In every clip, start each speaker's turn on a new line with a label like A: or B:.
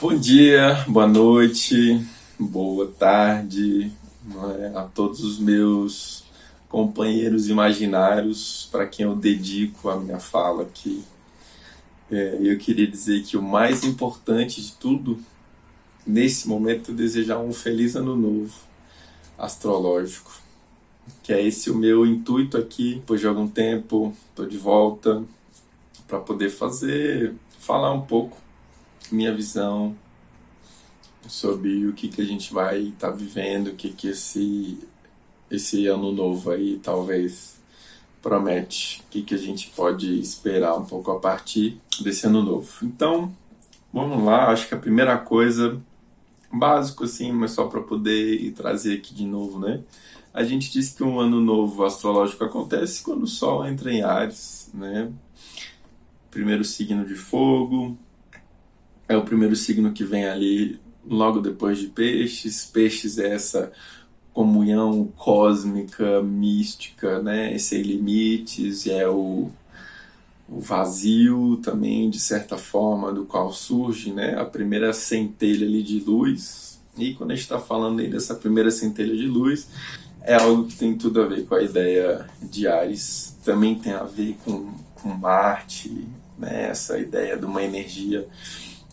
A: Bom dia, boa noite, boa tarde, a todos os meus companheiros imaginários para quem eu dedico a minha fala aqui. Eu queria dizer que o mais importante de tudo, nesse momento, é desejar um feliz ano novo astrológico, que é esse o meu intuito aqui. Depois de algum tempo, estou de volta para poder falar um pouco minha visão sobre o que a gente vai estar vivendo, o que esse ano novo aí talvez promete, o que a gente pode esperar um pouco a partir desse ano novo. Então, vamos lá, acho que a primeira coisa, básico assim, mas só para poder trazer aqui de novo, né? A gente diz que um ano novo astrológico acontece quando o Sol entra em Áries, né? Primeiro signo de fogo, é o primeiro signo que vem ali logo depois de Peixes. Peixes é essa comunhão cósmica, mística, né? Sem limites, é o vazio também, de certa forma, do qual surge, né, a primeira centelha ali de luz. E quando a gente está falando aí dessa primeira centelha de luz, é algo que tem tudo a ver com a ideia de Áries, também tem a ver com Marte, né, essa ideia de uma energia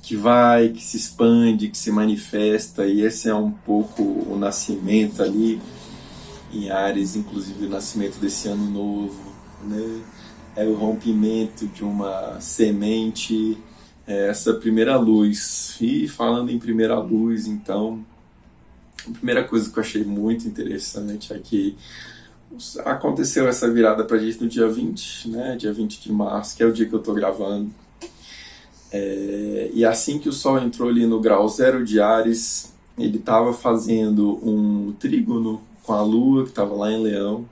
A: que se expande, que se manifesta, e esse é um pouco o nascimento ali em Áries, inclusive o nascimento desse ano novo, né? É o rompimento de uma semente, essa primeira luz. E falando em primeira luz, então, a primeira coisa que eu achei muito interessante é que aconteceu essa virada pra gente no dia 20, né? Dia 20 de março, que é o dia que eu tô gravando. E assim que o Sol entrou ali no grau zero de Áries, ele estava fazendo um trígono com a Lua, que estava lá em Leão,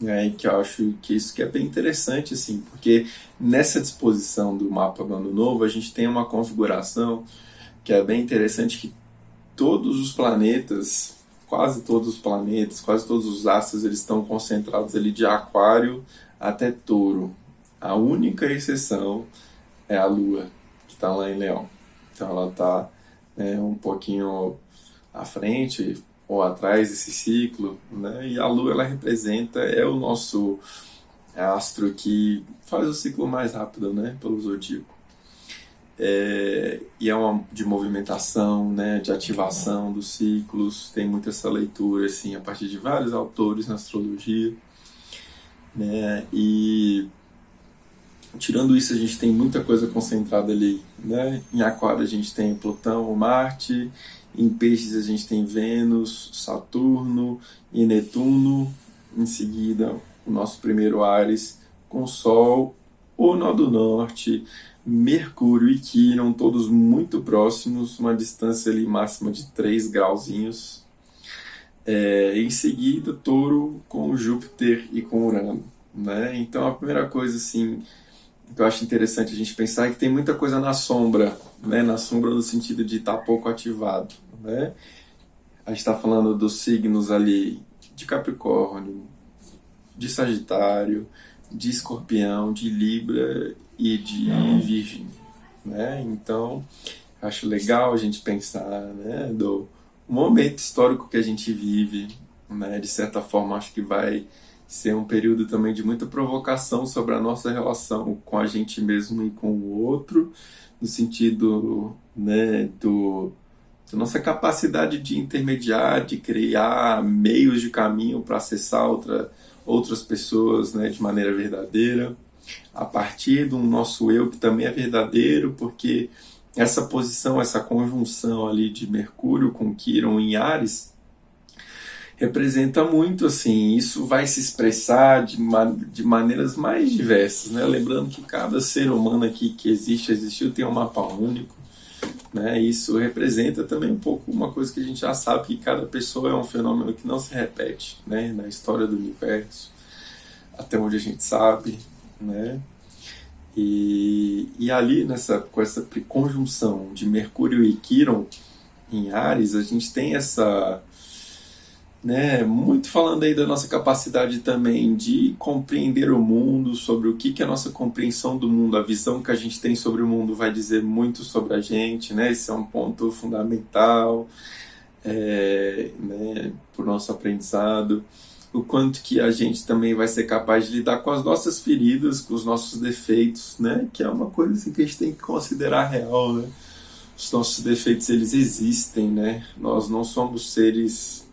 A: né, que eu acho que isso que é bem interessante, assim, porque nessa disposição do mapa do Ano Novo, a gente tem uma configuração que é bem interessante, que todos os planetas, quase todos os planetas, quase todos os astros, eles estão concentrados ali de Aquário até Touro. A única exceção é a Lua, que está lá em Leão. Então ela está um pouquinho à frente ou atrás desse ciclo, né? E a Lua, ela representa, é o nosso astro que faz o ciclo mais rápido, né, pelo zodíaco. E é uma de movimentação, né, de ativação dos ciclos. Tem muita essa leitura assim, a partir de vários autores na astrologia, né? E tirando isso, a gente tem muita coisa concentrada ali, né? Em Aquário a gente tem Plutão, Marte, em Peixes a gente tem Vênus, Saturno e Netuno. Em seguida, o nosso primeiro Áries com Sol, o Nó do Norte, Mercúrio e Quirón, todos muito próximos, uma distância ali máxima de 3 grauzinhos. Em seguida, Touro com Júpiter e com Urano, né? Então a primeira coisa assim que eu acho interessante a gente pensar é que tem muita coisa na sombra, né? Na sombra no sentido de estar pouco ativado, né? A gente está falando dos signos ali de Capricórnio, de Sagitário, de Escorpião, de Libra e de Virgem, né? Então, acho legal a gente pensar, né, do momento histórico que a gente vive, né? De certa forma, acho que vai ser um período também de muita provocação sobre a nossa relação com a gente mesmo e com o outro, no sentido, né, da nossa capacidade de intermediar, de criar meios de caminho para acessar outras pessoas, né, de maneira verdadeira, a partir do nosso eu que também é verdadeiro, porque essa posição, essa conjunção ali de Mercúrio com Quirón em Áries representa muito, assim, isso vai se expressar de maneiras mais diversas, né? Lembrando que cada ser humano aqui que existiu tem um mapa único, né? Isso representa também um pouco uma coisa que a gente já sabe, que cada pessoa é um fenômeno que não se repete, né? Na história do universo, até onde a gente sabe, né? E ali, com essa conjunção de Mercúrio e Quirón em Áries, a gente tem né? Muito falando aí da nossa capacidade também de compreender o mundo, sobre o que que a nossa compreensão do mundo, a visão que a gente tem sobre o mundo vai dizer muito sobre a gente, né? Esse é um ponto fundamental, né, para o nosso aprendizado. O quanto que a gente também vai ser capaz de lidar com as nossas feridas, com os nossos defeitos, né? Que é uma coisa assim, que a gente tem que considerar real, né? Os nossos defeitos, eles existem, né? Nós não somos seres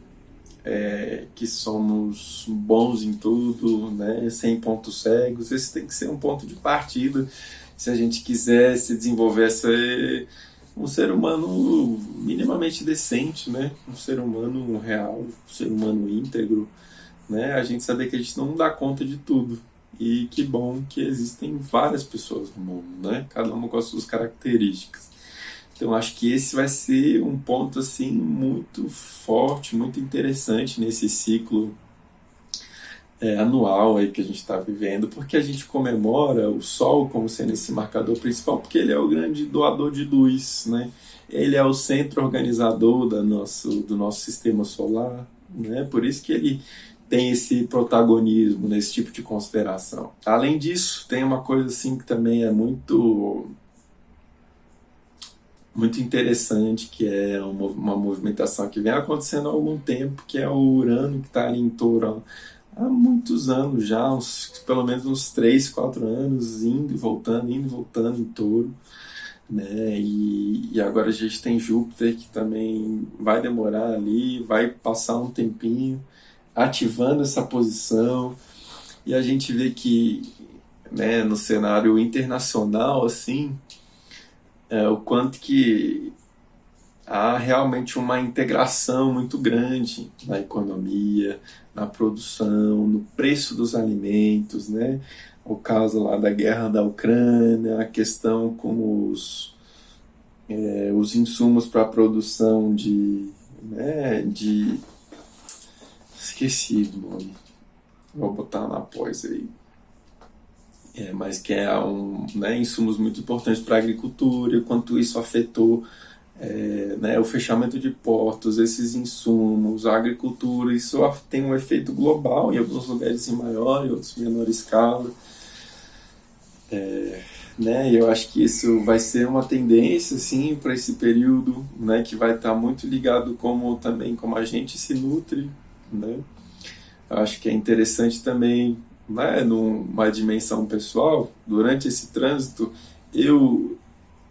A: que somos bons em tudo, né? Sem pontos cegos. Esse tem que ser um ponto de partida se a gente quiser se desenvolver, ser um ser humano minimamente decente, né? Um ser humano real, um ser humano íntegro, né? A gente saber que a gente não dá conta de tudo. E que bom que existem várias pessoas no mundo, né? Cada uma com as suas características. Então acho que esse vai ser um ponto assim muito forte, muito interessante nesse ciclo anual aí que a gente está vivendo, porque a gente comemora o Sol como sendo esse marcador principal, porque ele é o grande doador de luz, né? Ele é o centro organizador do nosso sistema solar, né? Por isso que ele tem esse protagonismo nesse tipo de consideração. Além disso, tem uma coisa assim que também é muito interessante, que é uma movimentação que vem acontecendo há algum tempo, que é o Urano que está ali em Touro há muitos anos já, pelo menos uns 3 4 anos, indo e voltando em Touro, né? E agora a gente tem Júpiter que também vai demorar ali, vai passar um tempinho ativando essa posição, e a gente vê que, né, no cenário internacional assim, o quanto que há realmente uma integração muito grande na economia, na produção, no preço dos alimentos, né? O caso lá da guerra da Ucrânia, a questão com os insumos para a produção esqueci do nome, vou botar na pós aí. Mas que né, insumos muito importantes para a agricultura, e quanto isso afetou né, o fechamento de portos, esses insumos, a agricultura, isso tem um efeito global, em alguns lugares em maior, em outros em menor escala. Né, e eu acho que isso vai ser uma tendência assim, para esse período, né, que vai estar muito ligado também como a gente se nutre. Né? Eu acho que é interessante também, né, numa dimensão pessoal, durante esse trânsito, eu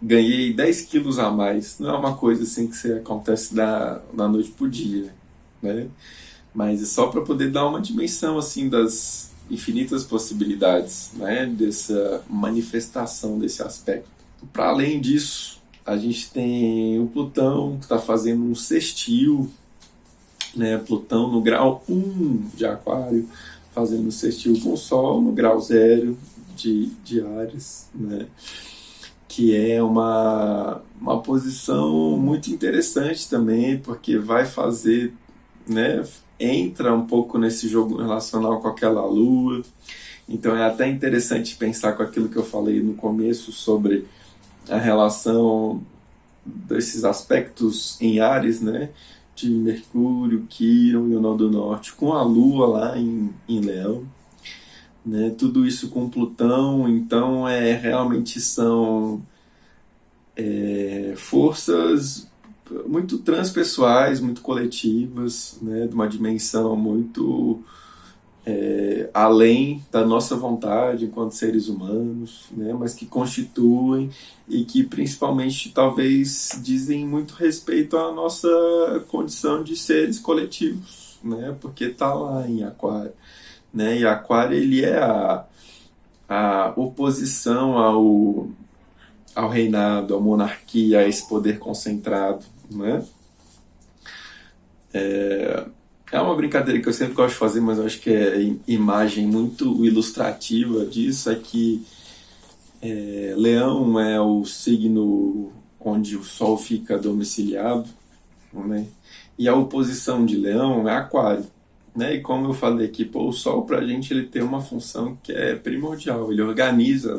A: ganhei 10 quilos a mais. Não é uma coisa assim que você acontece da noite pro dia, né? Mas é só para poder dar uma dimensão assim das infinitas possibilidades, né, dessa manifestação desse aspecto. Para além disso, a gente tem o Plutão que está fazendo um sextil, né? Plutão no grau 1 de Aquário, fazendo um sextil com o Sol no grau 0 de Áries, né? Que é uma posição muito interessante também, porque vai fazer, né, entra um pouco nesse jogo relacional com aquela lua. Então é até interessante pensar com aquilo que eu falei no começo sobre a relação desses aspectos em Áries, né, de Mercúrio, Quirón e o Nó do Norte, com a lua lá em Leão. Né, tudo isso com Plutão, então realmente são forças muito transpessoais, muito coletivas, né, de uma dimensão muito além da nossa vontade enquanto seres humanos, né, mas que constituem e que principalmente talvez dizem muito respeito à nossa condição de seres coletivos, né, porque está lá em Aquário. Né, e Aquário ele é a oposição ao reinado, à monarquia, a esse poder concentrado. Né? É uma brincadeira que eu sempre gosto de fazer, mas eu acho que é imagem muito ilustrativa disso, é que Leão é o signo onde o Sol fica domiciliado, né? E a oposição de Leão é Aquário. Né? E como eu falei aqui, o Sol para a gente ele tem uma função que é primordial, ele organiza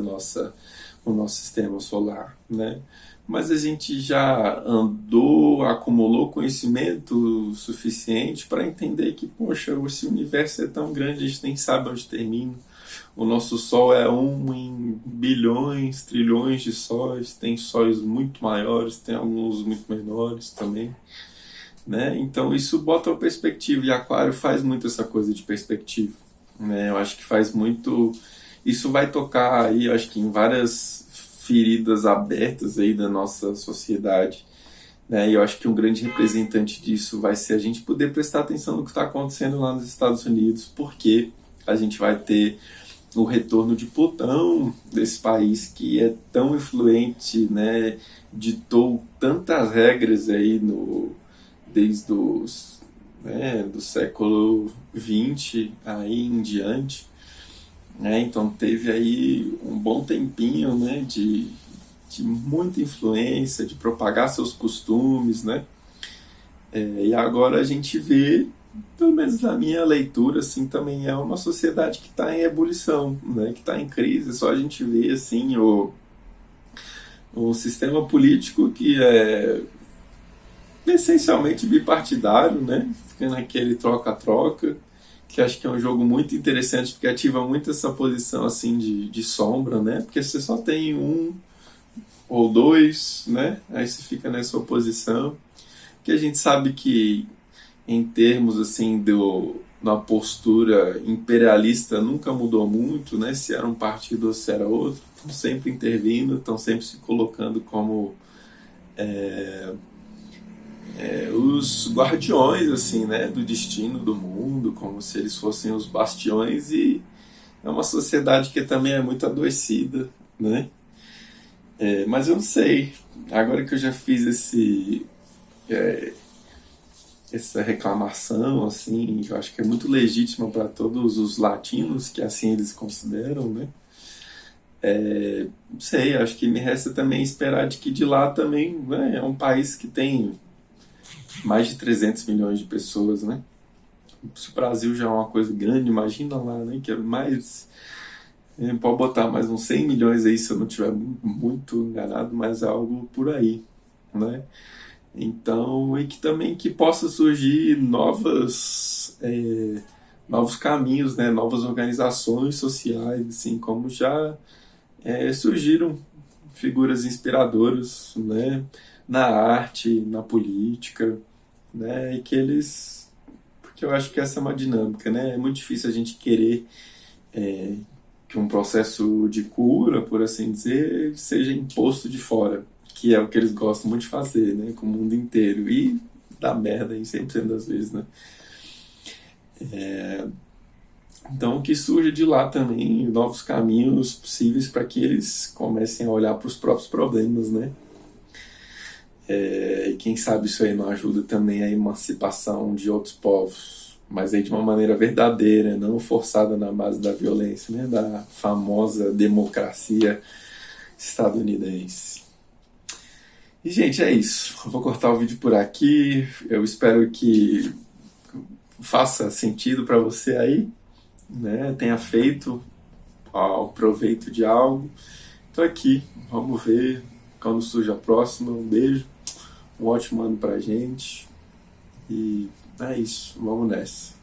A: o nosso sistema solar, né? Mas a gente já andou, acumulou conhecimento suficiente para entender que, poxa, esse universo é tão grande, a gente nem sabe onde termina. O nosso Sol é um em bilhões, trilhões de sóis, tem sóis muito maiores, tem alguns muito menores também, né? Então isso bota uma perspectiva, e Aquário faz muito essa coisa de perspectiva, né? Eu acho que faz muito, isso vai tocar aí, eu acho que em várias feridas abertas aí da nossa sociedade, né? E eu acho que um grande representante disso vai ser a gente poder prestar atenção no que está acontecendo lá nos Estados Unidos, porque a gente vai ter o retorno de Plutão, desse país que é tão influente, né, ditou tantas regras aí desde os, né, do século XX aí em diante, né? Então teve aí um bom tempinho, né, de muita influência, de propagar seus costumes, né? E agora a gente vê, pelo menos na minha leitura, assim, também é uma sociedade que está em ebulição, né? Que está em crise. Só a gente vê assim o sistema político que é essencialmente bipartidário, né? Fica naquele troca-troca, que acho que é um jogo muito interessante porque ativa muito essa posição assim de sombra, né? Porque você só tem um ou dois, né? Aí você fica nessa oposição, que a gente sabe que em termos assim da postura imperialista nunca mudou muito, né? Se era um partido ou se era outro, estão sempre intervindo, estão sempre se colocando como os guardiões assim, né, do destino do mundo, como se eles fossem os bastiões, e é uma sociedade que também é muito adoecida, né? Mas eu não sei, agora que eu já fiz essa reclamação, assim, eu acho que é muito legítima para todos os latinos, que assim eles consideram, né? Não sei, acho que me resta também esperar de que de lá também, né, é um país que tem mais de 300 milhões de pessoas, né? Se o Brasil já é uma coisa grande, imagina lá, né? Que é mais. Pode botar mais uns 100 milhões aí, se eu não estiver muito enganado, mas é algo por aí, né? Então, e que também que possa surgir novos caminhos, né? Novas organizações sociais, assim como já surgiram figuras inspiradoras, né? Na arte, na política, né? E que eles, porque eu acho que essa é uma dinâmica, né? É muito difícil a gente querer que um processo de cura, por assim dizer, seja imposto de fora, que é o que eles gostam muito de fazer, né? Com o mundo inteiro, e dá merda em 100% das vezes, né? Então que surja de lá também novos caminhos possíveis para que eles comecem a olhar para os próprios problemas, né? E quem sabe isso aí não ajuda também a emancipação de outros povos, mas aí de uma maneira verdadeira, não forçada na base da violência, né? Da famosa democracia estadunidense. E, gente, é isso. Eu vou cortar o vídeo por aqui. Eu espero que faça sentido para você aí, né? Tenha feito ao proveito de algo. Estou aqui. Vamos ver quando surge a próxima. Um beijo. Um ótimo ano pra gente. E é isso. Vamos nessa.